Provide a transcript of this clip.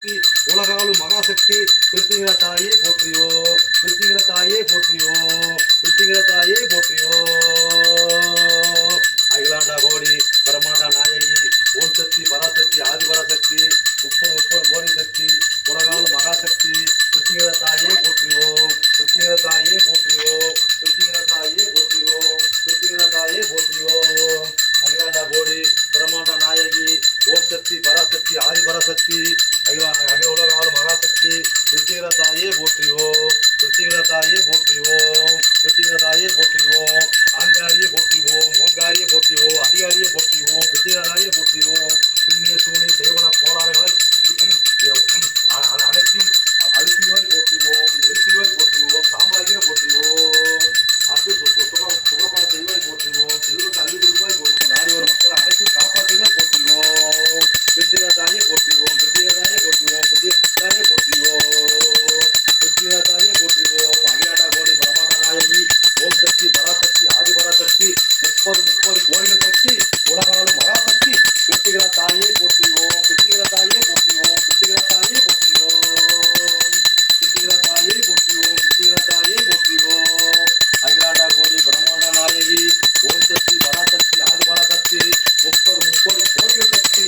உலகாலும் மகாசக்தி கிருத்திங்கிற தாயே போற்றியோ, கிருத்திங்கிற தாயே போற்றியோ, கிருத்திங்கிற தாயே போற்றியோ. அகிலாண்டா கோடி பிரம்மாண்டா நாயகி ஓம் சக்தி பராசக்தி ஆதிபராசக்தி முப்பது முப்பது கோடி சக்தி உலகாலும் மகாசக்தி கிருத்திங்கிற தாயே போற்றியோ, கிருத்திங்கிற தாயே போற்றியோ, கிருத்திங்கிற தாயே போற்றியோ, கிருத்திங்கிற தாயே போற்றியோ. அகிலாண்டா கோடி பிரம்மாண்டா நாயகி ஓம் சக்தி பராசக்தி ஆதிபராசக்தி அகில உலகாலும் மகாசக்தி கிருத்திகிற தாயே போற்றிவோம், கிருத்திகிற தாயே போற்றிவோம், கிருத்திகிற தாயே போற்றிவோம். ஆங்காரியை போற்றிவோம், ஓங்காரியை போற்றிவோம், அதிகாரியை போற்றிவோம், கிருத்திகிற தாயை போற்றிவோம். புண்ணிய சூனி சேவன கோளாறுகளை அனைத்தையும் அழுத்திவாய் போற்றிவோம், நிறுத்திவாய் போற்றிவோம், சாம்ராஜ்ய போற்றிவோம். அடுத்து சுகப்பட செய்வாய் போற்றிவோம், செல்வத்தை அள்ளி கொடுப்பாய் போற்றுவோம். நாடு ஒரு மக்கள் அனைத்தும் காப்பாற்றுவாய் போற்றிவோம். கிருத்திகிற தாயை போற்றிவோம், கிருத்திகிற தாயை போற்றிவோம், கிருத்திகிற தாயை போற்றிவோம், கிருத்திகிற தாயை போற்றிவோம். அகிலாண்டா கோடி பிரம்மாண்ட நாயகி ஓம் சக்தி பராசக்தி ஆதிபராசக்தி முப்பது கோடிகள் சக்தி உலகாலும் மகாசக்தி கிருத்திகிற தாயை போற்றிவோம், கிருத்திகிற தாயை போற்றிவோம், கிருத்திகிற தாயை போற்றிவோம், கிருத்திகிற தாயை போற்றிவோம், கிருத்திகிற தாயை போற்றிவோம். அகிலாண்டா கோடி பிரம்மாண்ட நாயகி ஓம் சக்தி பராசக்தி ஆதிபராசக்தி முப்பது கோடிகள் சக்தி